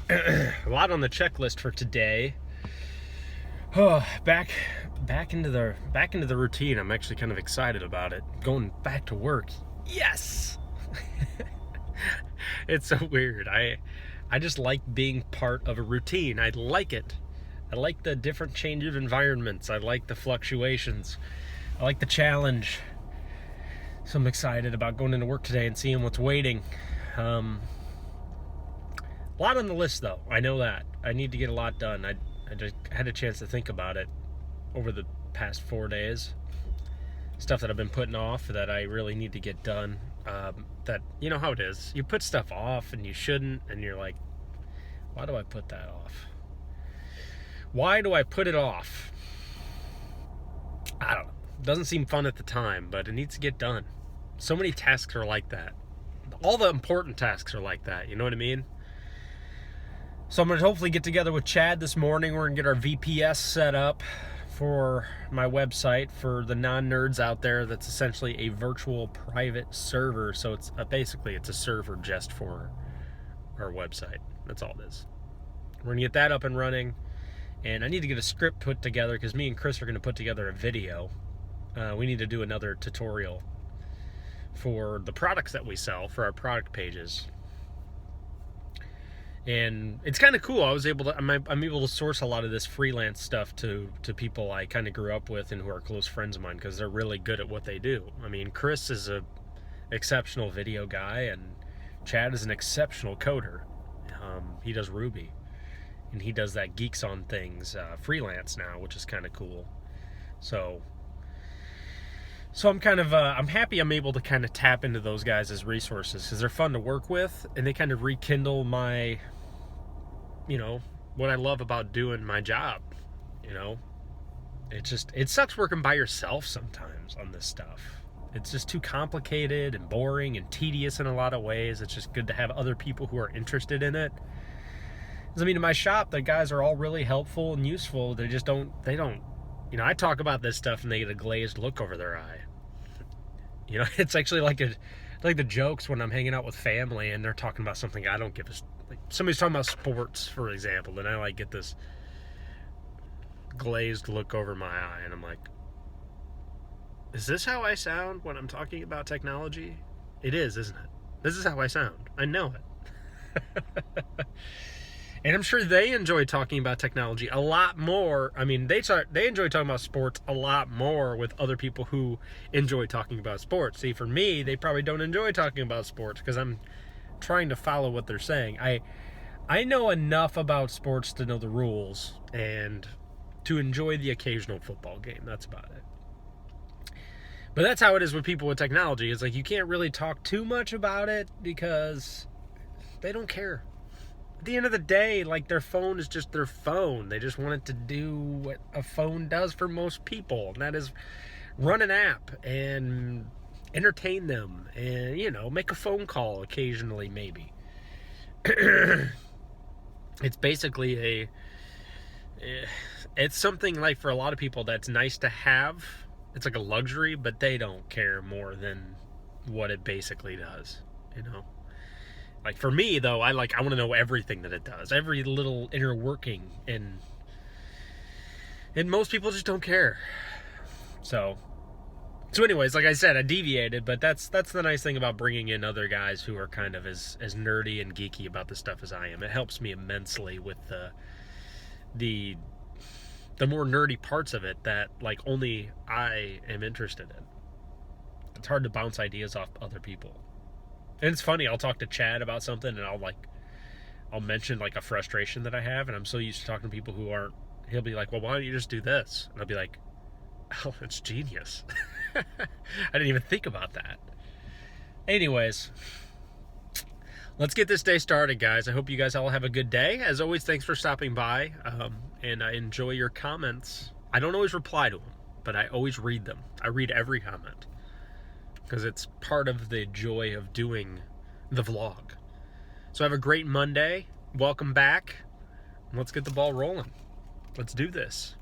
A lot on the checklist for today. Oh, back into the routine. I'm actually kind of excited about it. Going back to work. Yes. It's so weird. I just like being part of a routine. I like it. I like the different change of environments. I like the fluctuations. I like the challenge. So I'm excited about going into work today and seeing what's waiting. A lot on the list, though. I know that. I need to get a lot done. I just had a chance to think about it over the past 4 days. Stuff that I've been putting off that I really need to get done. That, you know how it is. You put stuff off and you shouldn't, and you're like, why do I put that off? Why do I put it off? I don't know. It doesn't seem fun at the time, but it needs to get done. So many tasks are like that. All the important tasks are like that. You know what I mean? So I'm going to hopefully get together with Chad this morning. We're going to get our VPS set up for my website for the non-nerds out there. That's essentially a virtual private server. So it's basically it's a server just for our website. That's all it is. We're going to get that up and running. And I need to get a script put together because me and Chris are going to put together a video. We need to do another tutorial for the products that we sell, for our product pages. And it's kind of cool. I'm able to source a lot of this freelance stuff to people I kind of grew up with and who are close friends of mine because they're really good at what they do. I mean, Chris is a exceptional video guy, and Chad is an exceptional coder. He does Ruby, and he does that Geeks on Things freelance now, which is kind of cool. So I'm kind of I'm happy I'm able to kind of tap into those guys as resources because they're fun to work with, and they kind of rekindle my, what I love about doing my job. It sucks working by yourself sometimes on this stuff. It's just too complicated and boring and tedious in a lot of ways. It's just good to have other people who are interested in it. Because, in my shop, the guys are all really helpful and useful. They don't, I talk about this stuff and they get a glazed look over their eye. It's actually like the jokes when I'm hanging out with family and they're talking about something I don't give a, like somebody's talking about sports, for example, and I get this glazed look over my eye and I'm like, is this how I sound when I'm talking about technology? It is, isn't it? This is how I sound. I know it. And I'm sure they enjoy talking about technology a lot more. They enjoy talking about sports a lot more with other people who enjoy talking about sports. See, for me, they probably don't enjoy talking about sports because I'm trying to follow what they're saying. I know enough about sports to know the rules and to enjoy the occasional football game. That's about it. But that's how it is with people with technology. It's like you can't really talk too much about it because they don't care. At the end of the day, their phone is just their phone. They just want it to do what a phone does for most people, and that is run an app and entertain them and, make a phone call occasionally, maybe. It's basically it's something like for a lot of people that's nice to have. It's like a luxury, but they don't care more than what it basically does, Like for me though, I want to know everything that it does, every little inner working, and most people just don't care. So anyways, like I said, I deviated, but that's the nice thing about bringing in other guys who are kind of as nerdy and geeky about this stuff as I am. It helps me immensely with the more nerdy parts of it that only I am interested in. It's hard to bounce ideas off other people. And it's funny, I'll talk to Chad about something and I'll mention a frustration that I have, and I'm so used to talking to people who aren't. He'll be like, well, why don't you just do this? And I'll be like, oh, it's genius. I didn't even think about that. Anyways, let's get this day started, guys. I hope you guys all have a good day. As always, thanks for stopping by, and I enjoy your comments. I don't always reply to them, but I always read them. I read every comment, because it's part of the joy of doing the vlog. So have a great Monday. Welcome back. Let's get the ball rolling. Let's do this.